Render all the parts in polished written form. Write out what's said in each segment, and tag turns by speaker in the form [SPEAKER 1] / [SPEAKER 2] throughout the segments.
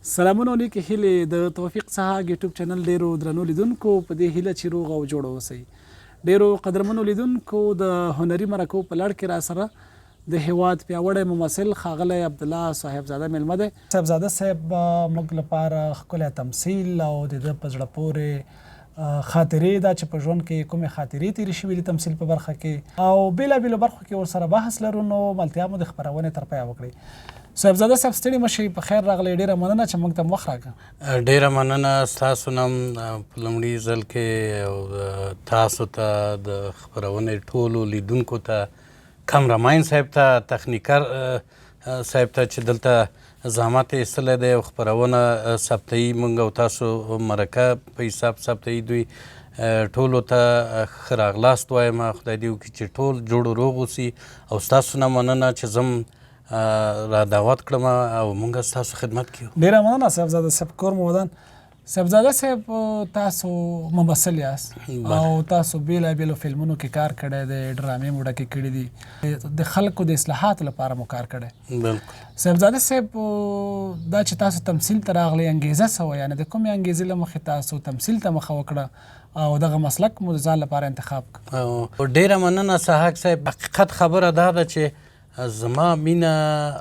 [SPEAKER 1] سلامونه نیکې هیلې د توفیق څخه یوټیوب چینل ډیرو درنو لیدونکو په دې هیله چې روغ او جوړ اوسئ. ډیرو قدرمنو لیدونکو د هنري مرکو په لړ کې را سره د هیواد پیاوړی ممثل ښاغلی عبدالله صاحبزاده میلمه دی. صاحبزاده صاحب موږ لپاره ښکلی تمثیل او د ده په زړه پورې خاطرې دا چې په ژوند کې کومې خاطرې تېرې شوي د تمثیل په برخه کې او بېلابېلو برخو کې ورسره بحث لرو، نو ملتیا مو د خپرونې تر پایه وکړئ. صاحبزاده صاحب ستړي مه شئ، په خیر راغلی، ډېره مننه چې موږ ته م وخت راکړه.
[SPEAKER 2] ډېره مننه ستاسو نه په لومړي ځل کې او تاسو ته د خپرونې ټولو لیدونکو ته، کمرمین صاحب ته، تخنیکر صاحب ته چې دلته زحمت یې ایستلی دی او خپرونه ثبتوي، موږ او تاسو مرکه په حساب ثبتوي، دوی ټولو ته ښه راغلاست وایم. خدای دې وکړي چې ټول جوړ و روغ اوسي او ستاسو نه مننه چې زه را دعوت کړم او موږ ستاسو خدمت کې یو.
[SPEAKER 1] ډېره مننه صاحبزاده صاحب، کور مو ودان. صاحبزاده صاحب تاسو ممثل یاست او تاسو بېلابېلو فلمونو کې کار کړی دی، ډرامې مو ډکې کړي دي، د خلکو د اصلاحاتو لپاره مو کار کړی.
[SPEAKER 2] بالکل.
[SPEAKER 1] صاحبزاده صاحب دا چې تاسو تمثیل ته راغلی انګېزه څه وه؟ یعنې د کومې انګېزې له مخې تاسو تمثیل ته مخه وکړه او دغه مسلک مو د ځان لپاره انتخاب کړه؟
[SPEAKER 2] ډېره مننه سحاق صاحب. حقیقت خبره دا ده چې زما مینه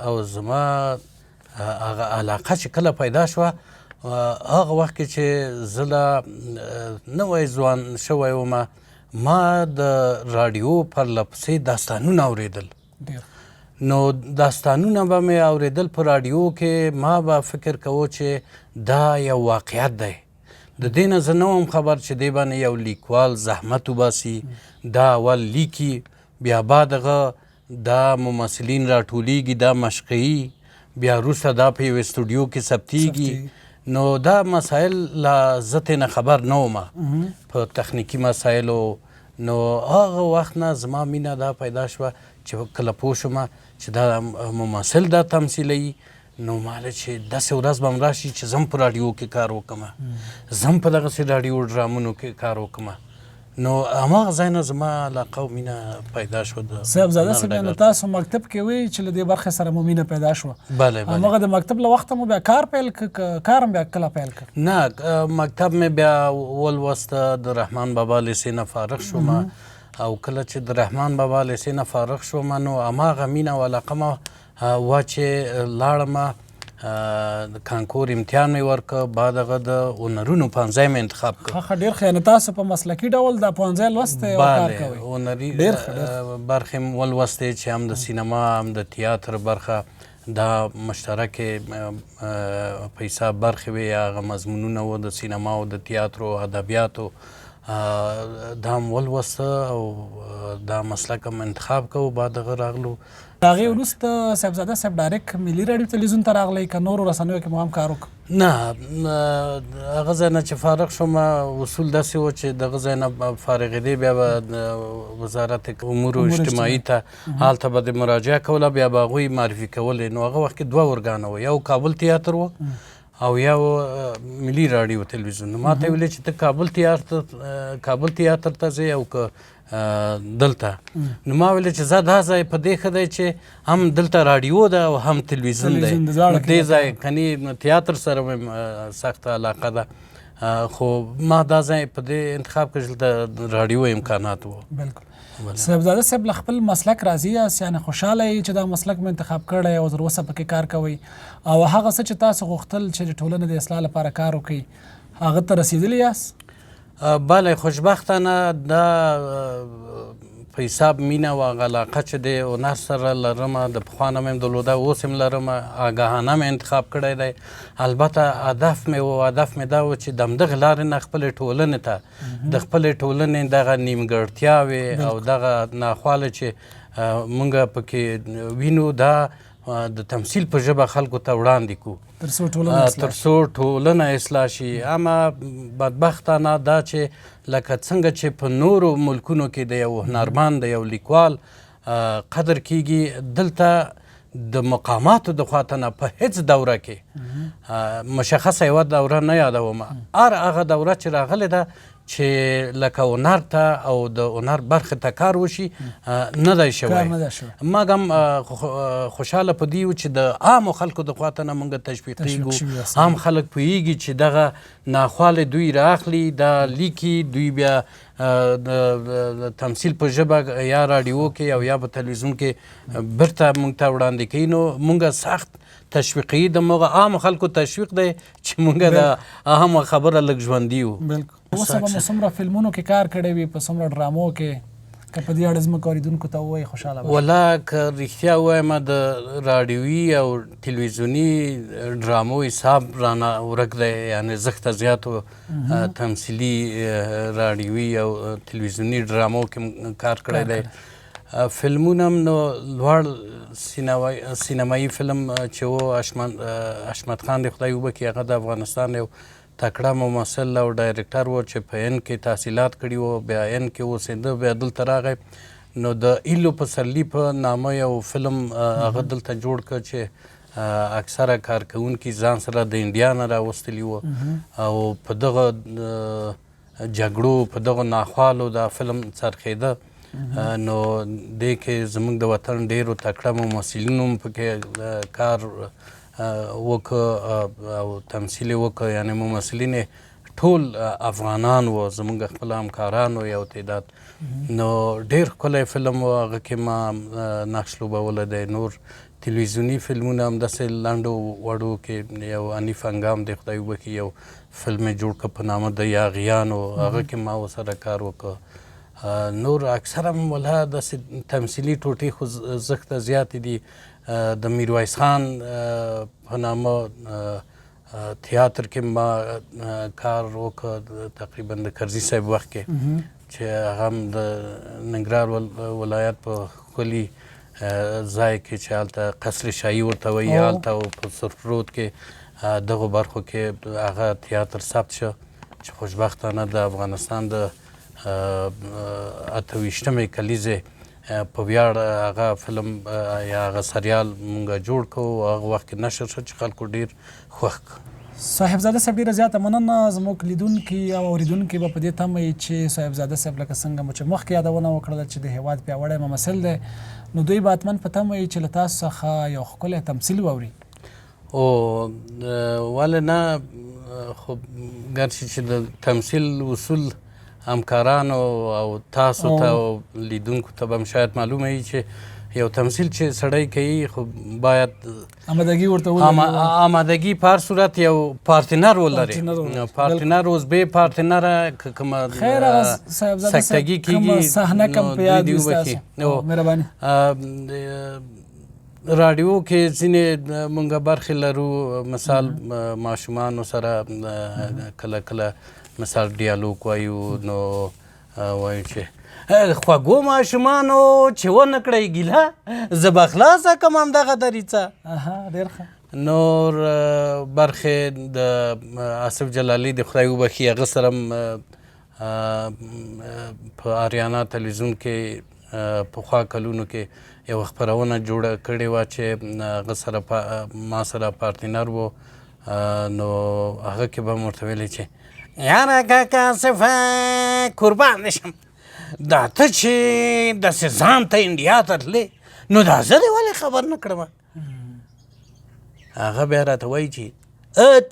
[SPEAKER 2] او زما هغه علاقه چې کله پیدا شوه، هغه وخت کې چې زه لا نوی ځوان شوی وم، ما د راډیو پرله پسې داستانونه اورېدل. نو داستانونه به مې اورېدل په راډیو کې، ما به فکر کوو چې دا یو واقعیت دی. د دې نه زه نه وم خبر چې دې باندې یو لیکوال زحمت وباسي، دا اول لیکي، بیا بعد هغه دا ممثلین راټولیږي، دا مشقوي، بیا وروسته دا په یو استودیو کې ثبتیږي. نو دا مسایل لا زه ترې نه خبر نه وم په تخنیکي مسایلو. نو هغه وخت نه زما مینه دا پیدا شوه چې کله پوه شوم چې دا ممثل دا تمثیلوي، نو ماله چې داسې ورځ به م راشي چې زه هم په راډیو کې کار وکړم، زه هم په دغسې راډیو ډرامونو کې کار وکړم. نو هماغه ځای نه زما علاقه او مینه پیدا شوه.
[SPEAKER 1] صاحبزاده صاحب نو تاسو مکتب کې وی چې له دې برخې سره مو مینه پیدا شوه؟
[SPEAKER 2] بله بله.
[SPEAKER 1] هماغه د مکتب له وخته مو بیا کار پیل کړ؟ کار هم بیا کله پیل کړ؟
[SPEAKER 2] نه، مکتب مې بیا ولوسته، د رحمان بابا لیسې نه فارغ شوم او کله چې د رحمان بابا لیسې نه فارغ شوم نو هماغه مینه او علاقه مه وه چې لاړم، د کانکور امتحان مې ورکړ، بعد هغه د هنرونو پوهنځی مې انتخاب کړ.
[SPEAKER 1] ښه ډېر ښه، یعنې تاسو په مسلکي ډول دا پوهنځی لوستی او کار کوئ؟
[SPEAKER 2] بله، هنري برخې مې ولوستې چې هم د سینما هم د تیاتر برخه، دا مشترکې په حساب برخې وې، هغه مضمونونه وو د سینما او د تیاتر او ادبیاتو، دا هم ولوسته او دا مسلک هم انتخاب کوو. بعد هغه راغلو.
[SPEAKER 1] د هغې وروسته صاحبزاده صاحب ډایرکټ ملي راډیو تلویزیون ته راغلی که نورو رسنیو کې مو هم کار وکړ؟
[SPEAKER 2] نه، هغه ځای نه چې فارغ شوم اصول داسې و چې دغه ځای نه فارغېدې بیا به د وزارت امورو اجتماعي ته هلته به د مراجعه کوله، بیا به هغوی معرفي کولې. نو هغه وخت کې دوه ارګانه وه، یو کابل تیاتر و او یو ملي راډیو تلویزیون. نو ما ته ویلې چې ته کابل تیاتر ته ځې او که دلته. نو ما ویلې چې زه دا ځای په دې ښه دی چې هم دلته راډیو ده او هم تلویزیون دی، دې ځای کني تیاتر سره مې سخته علاقه ده، خو ما دا ځای په دې انتخاب کړ چې دلته راډیو امکانات وو.
[SPEAKER 1] بالکل. صاحبزاده صاحب له خپل مسلک راضي یاست؟ یعنې خوشحاله یې چې دا مسلک مې انتخاب کړی او تر اوسه پکې کار کوئ او هغه څه چې تاسو غوښتل چې د ټولنې د اصلاح لپاره کار وکړئ هغه ته رسېدلي یاست؟
[SPEAKER 2] بله، خوشبختانه دا په حساب مینه او هغه علاقه چې دی هنر سره لرم، د پخوا نه مې درلوده، اوس هم لرم، آګاهانه مې انتخاب کړی دی. البته هدف مې دا و چې د همدغې لارې نه خپلې ټولنې ته د خپلې ټولنې دغه نیمګړتیاوې او دغه ناخواله چې موږ پکې وینو دا د تمثیل په ژبه خلکو ته وړاندې کړو تر څو ټولنه اصلاح شي. اما بدبختانه دا چې لکه څنګه چې په نورو ملکونو کې د یو هنرمند د یو لیکوال قدر کیږي، دلته د مقاماتو د خوا نه په هیڅ دوره کې مشخصه یوه دوره نه یادوم، هر هغه دوره چې راغلې ده چې لکه هنر ته او د هنر برخې ته کار وشي نه دی شوی. ما هم خوشحاله په دې یو چې د عامو خلکو د خوا ته نه موږ تشویقیږو. عام خلک پوهیږي چې دغه ناخواله دوی رااخلي، دا لیکي، دوی بیا د تمثیل په ژبه یا راډیو کې او یا په تلویزیون کې بیرته موږ ته وړاندې کوي. نو موږ سخت تشویقي د موږ عامو خلکو تشویق دی چې موږ د اهمه خبره لږ ژوندي یو.
[SPEAKER 1] بالکل. اوس به مو څومره فلمونو کې کار کړی وي، په څومره ډرامو کې، که په دې اړه زموږ اورېدونکو ته ووایي خوشحاله به.
[SPEAKER 2] والله که رښتیا ووایم د راډیوي او تلویزیوني ډرامو حساب رانه ورک دی، یعنې زه ته زیاتو تمثیلي راډیوي او تلویزیوني ډرامو کې کار کړی دی. فلمونه هم نو لوړ سینمایي فلم چې و حشمت خان دې خدای وبخښي، هغه د افغانستان یو تکړه ممثل او ډایرکټر و چې په هند کې تحصیلات کړي وو، بیا هند کې اوسېده، بیا دلته راغی. نو د ایلو پسرلي په نامه یو فلم هغه دلته جوړ کړ چې اکثره کارکوونکي ځان سره د انډیا نه راوستلي وو او په دغه جګړو په دغه ناخوالو دا فلم څرخېده. نو دې کې زموږ د وطن ډېرو تکړه ممثلینو هم پکې کار وکړه او تمثیل یې وکړه، یعنې ممثلین ټول افغانان وو، زموږ خپل همکاران وو یو تعداد. نو ډېر ښکلی فلم و، هغه کې ما نقش لوبولی دی. نور تلویزیوني فلمونه همداسې لنډو وړو کې یو انیف انګام دی خدای وبخښي یو فلم یې جوړ کړه په نامه د یاغیانو، هغه کې ما ورسره کار وکړه. نور اکثره ولا داسې تمثیلي ټوټې خو زښته زیاتې دي. د میرویس خان په نامه تیاتر کې ما کار وکړ تقریبا د کرزي صاحب وخت کې، چې هغه هم د ننګرهار ولایت په ښکلي ځای کې چې هلته قصر شاهي ورته وایي، هلته په سرخ رود کې دغو برخو کې هغه تیاتر ثبت شو چې خوشبختانه د افغانستان د 28مې کلیزې په ویاړ هغه فلم یا هغه سریال مونږ جوړ کړو، هغه وخت کې نشر شو چې خلکو ډېر خوښ کړ.
[SPEAKER 1] صاحبزاده صاحب ډېره زیاته مننه. زموږ لیدونکي او اورېدونکي به په دې تمه وي چې صاحبزاده صاحب لکه څنګه مو چې مخکې یادونه وکړله چې د هېواد پیاوړی ممثل دی، نو دوی به حتما په تمه وي چې له تاسو څخه یو ښکلی تمثیل واوري.
[SPEAKER 2] ولې نه، خو ګرچې چې د تمثیل اصول همکارانو او تاسو ته او لیدونکو ته به هم شاید معلومه وي چې یو تمثیل چې سړی کوي خو باید
[SPEAKER 1] آمادګي ورته ولري.
[SPEAKER 2] آمادګي په هر صورت یو پارتنر ولري. پارتنر اوس بې پارتنره که کومه سکتګي کېږي
[SPEAKER 1] صحنه کم په یاد وي ستاسو؟ مهرباني.
[SPEAKER 2] راډیو کې ځینې مونږ برخې لرو، مثال ماشومانو سره کله کله مثال ډیالوګ وایو، نو وایو چې خوږو ماشومانو چې ونه کړئ ګیله زه به خلاصه کړم همدغه دریڅه.
[SPEAKER 1] ډېر ښه.
[SPEAKER 2] نور برخې د آصف جلالي د خدای وبخښي هغه سره په آریانا تلویزیون کې پخوا کلونو کې یوه خپرونه جوړه کړې وه چې هغه سره ما سره پارتنر و. نو هغه کې به م ورته ویلی چې یاره کاکا آصفه قربان دې شم، دا ته چې داسې ځان ته انډیا ته تلې نو دا زه دې ولې خبر نه کړم؟ هغه بیا راته وایي چې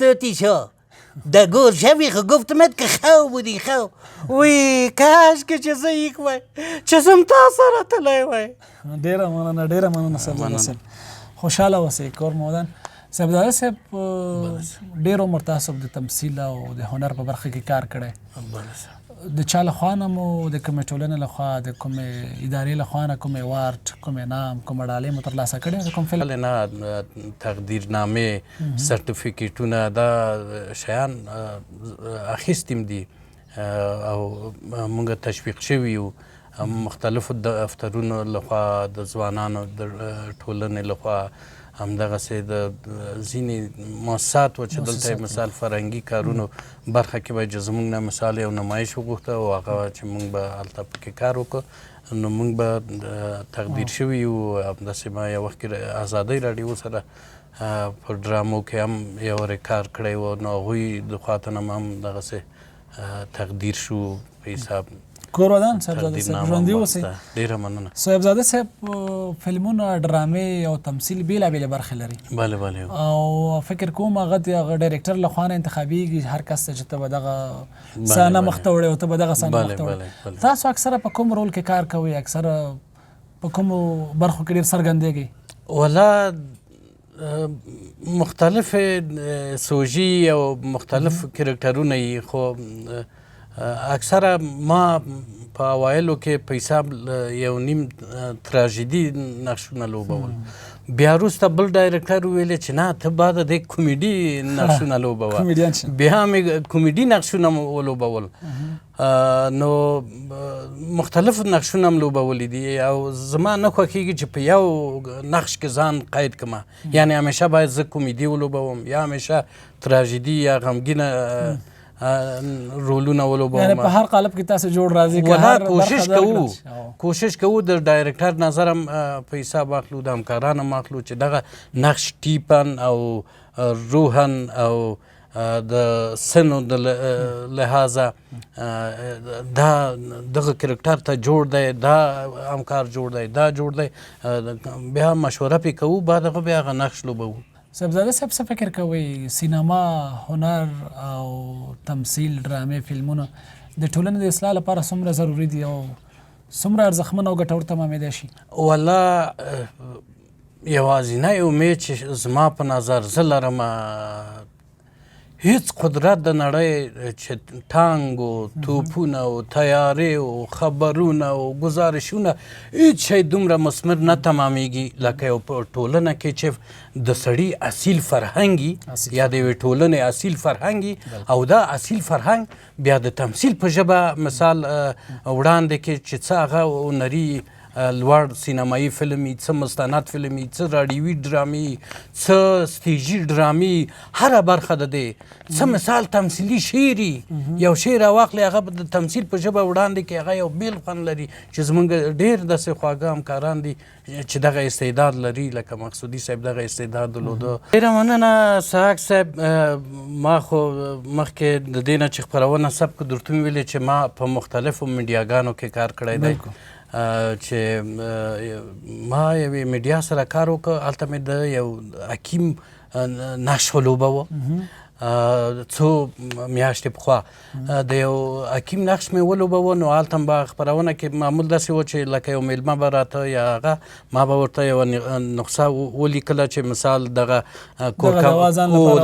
[SPEAKER 2] توتیشا در گور شوی خو گفتمت که خواه بودی خواه وی کاش که چه زه یک وای چه زم تا سره تلی وای.
[SPEAKER 1] ډېره مننه، ډېره مننه صاحبزاده صاحب. خوشحاله اوسئ. کور مودن. صاحبزاده صاحب ډېر عمر تاسو د تمثیل او د هنر په برخه کې کار کړی، د چا لخوا نه مو د کومې ټولنې لخوا د کومې ادارې لخوا نه کوم ایوارډ، کوم انعام، کومه ډالۍ مو ترلاسه کړې د کوم فلم؟
[SPEAKER 2] نه، تقدیرنامې، سرټیفیکیټونه دا شیان اخیستیم دي او موږ تشویق شوي یو مختلفو دفترونو لخوا، د ځوانانو د ټولنې لخوا، همدغسې د ځینې مؤسسات و چې دلته مثال فرهنګي کارونو برخه کې به چې زموږ نه مثال یو نمایش وغوښته او هغه چې موږ به هلته پکې کار وکړو، نو موږ به تقدیر شوي یو. همداسې ما یو وخت کې ازادۍ راډیو سره په ډرامو کې هم یو کار کړی و، نو هغوی د خوا ته نه هم دغسې تقدیر شو په حساب
[SPEAKER 1] کور ودان صاحبزاده صاحب ژوندي اوسئ.
[SPEAKER 2] ډېره مننه.
[SPEAKER 1] صاحبزاده صاحب فلمونه ډرامې او تمثیل بېلابېلې برخې لري
[SPEAKER 2] بله بله
[SPEAKER 1] او فکر کوم هغه د هغه ډایرکټر له خوا نه انتخابېږي هر کس ته چې ته به دغه صحنه مخته وړې او ته به دغه صحنه مخته وړې. تاسو اکثره په کوم رول کې کار کوئ؟ اکثره په کومو برخو کې ډېر څرګندېږئ؟
[SPEAKER 2] ولا مختلف سوژي او مختلف کرکټرونه یي خو اکثره ما په اوایلو کې په حساب یو نیم تراژیدي نقشونه لوبول. بیا وروسته بل ډایرکټر وویلې چې نه ته باید د کمیډي نقشونه لوبوه. بیا مې کمیډي نقشونه ولوبول. نو مختلف نقشونه هم لوبولی دي او زما نه خوښېږي چې په یو نقش کې ځان قید کړمه. یعنې همیشه باید زه کمیډي ولوبوم یا همیشه تراژیدي یا غمګینه رولونه ولوبوم.
[SPEAKER 1] یعنې په هر قالب کې تاسو جوړ راځي که
[SPEAKER 2] ولا کوشش کوو د ډایرکټر نظر هم په حساب واخلو د همکاران هم واخلو چې دغه نقش ټیپن او روحن او د سنو د لحاظه دا دغه کرکټر ته جوړ دی دا همکار جوړ دی دا جوړ دی بیا مشوره پې کوو بعد هغه بیا هغه نقش لوبوو.
[SPEAKER 1] صاحبزاده صاحب څه فکر کوئ سینما هنر او تمثیل ډرامې فلمونه د ټولنې د اصلاح لپاره څومره ضروري دي او څومره ارزښتمن او ګټور تمامېدی شي؟
[SPEAKER 2] والله یوازینی امید چې زما په نظر زه لرم هیڅ قدرت د نړۍ چې ټانګ و توپونه و تیارې و خبرونه و ګزارشونه هیڅ شی دومره مثمر نه تمامیږي لکه یو په ټولنه کې چې د سړي اصیل فرهنګي یا د یوې ټولنې اصیل فرهنګي او دا اصیل فرهنګ بیا د تمثیل په ژبه مثال وړاندې کې چې څه هغه هنري لوړ سینمایي فلم وي څه مستند فلم وي څه راډیوي ډرامې څه سټیجي ډرامې هره برخه د دې څه مثال تمثیلي شعر یو شعر راواخلې هغه د تمثیل په ژبه وړاندې کې هغه یو بیل خوند لري چې زموږ ډېر داسې خواږه همکاران دي چې دغه استعداد لري لکه مقصودي صاحب دغه استعداد درلوده. ډېره مننه سحاق صاحب. ما خو مخکې د دې نه چې خپرونه ثبت کړو درته مې ویلې چې ما په مختلفو میډیاګانو کې کار کړی دی چې ما یوې میډیا سره کار وکړ هلته مې د یو حکیم نقش ولوبوه څو میاشتې پخوا د یو حکیم نقش مې ولوبوه نو هلته هم به خپرونه کې معمول داسې و چې لکه یو میلمه به راته یا هغه ما به ورته یوه نقصه ولیکله چې مثال دغه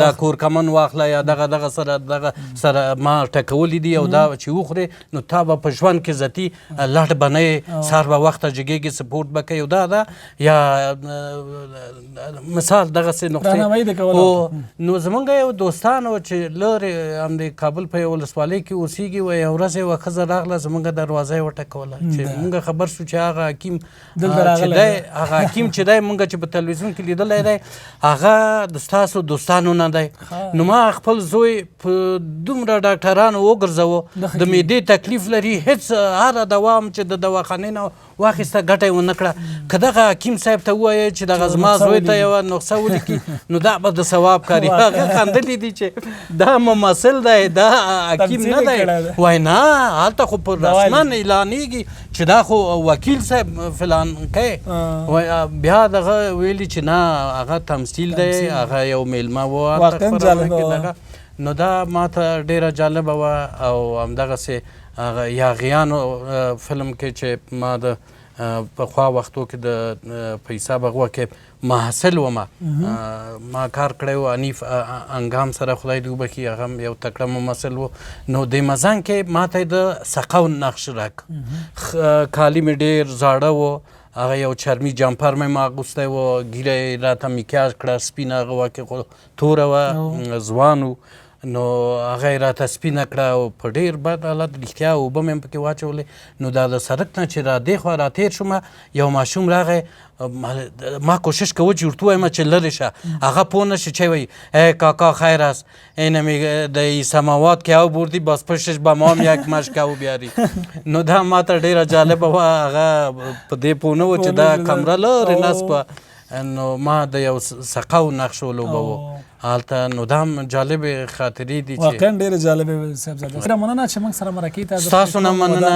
[SPEAKER 2] دا کورکمن واخله یا دغه سره ما ټکولی دي او دا چې وخورې نو تا به په ژوند کې ذاتي لټ به نه یې سهار به وخته جګېږي سپورټ به کوې دا ده یا مثال دغسې نقطې نو زمونږ یو دوستان و چې لرې همدې کابل په یو ولسوالۍ کې اوسېږي و یو ورځ یوه ښځه راغله زمونږ دروازه یې وټکوله چې مونږ خبر شو چې هغه حکیم چې دی مونږ چې په تلویزیون کې لیدلی دی هغه د ستاسو دوستانو نه دی. نو ما خپل زوی په دومره ډاکټرانو وګرځوه د معدې تکلیف لري هېڅ هره دوا هم چې د دواخانې نه واخیسته ګټه یې ونه کړه که دغه حکیم صاحب ته ووایه چې دغه زما زوی ته یوه نسخه ولیکي نو دا به د ثواب کاري هغه خندلي دي چې دا ممثل دی دا حکیم نه دی وای نه هلته خو په رسما اعلانېږي چې دا خو وکیل صاحب فلان کوي بیا دغه ویلي چې نه هغه تمثیل دی هغه یو میلمه و نو دا ماته ډېره جالبه وه او همدغسې یاغیانو فلم کې چې ما د پخوا وختو کې د په حساب هغه کې محصل ومه ما کار کړی و انیف انګام سره خدای دې وبخي هغه هم یو تکړه ممثل و نو د مزان کې ماته د سقاو نقش راک کالي مې ډېر زاړه و هغه یو چرمي جمپر مې ما اغوستی و ګیره یې راته میکیاژ کړه سپینه هغه واقع خو توره وه ځوان و نو هغه یې راته سپینه کړه او په ډېر بد حالت رښتیا اوبه مې هم پکې واچولې نو دا د سړک نه چې را دې خوا را تېر شومه یو ماشوم راغی ما کوشش کوه چې ورته ووایم چې لرې شه هغه پوه نه شي چې وایي ای کاکا خیر است اینمی د سماوات که او بردی باز پشتش به ما هم یک مشکه او بیاری نو دا ما ته ډېره جالبه وه هغه په دې پوه نه و چې دا کمره لرې نصبه نو ما د یو سقاو نقش ولوبوه هلته نو دا هم جالبې خاطرې دي چې
[SPEAKER 1] واقعا ډېرې جالبې صاحبزاده. ډېره مننه چې موږ سره مرکې ته
[SPEAKER 2] ستاسو نه مننه